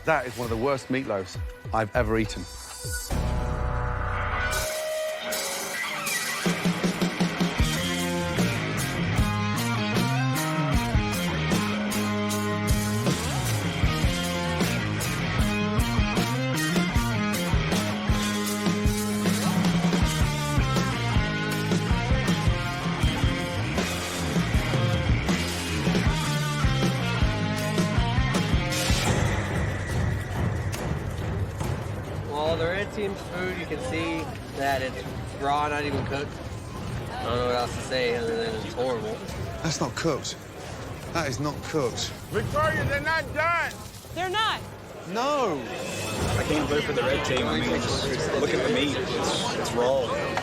That is one of the worst meatloaves I've ever eaten. Well, the red team's food, you can see that it's raw, not even cooked. I don't know what else to say other than it's horrible. That's not cooked. That is not cooked. Victoria, they're not done. They're not. No. I can't vote for the red team. I mean, look at the meat. It's raw.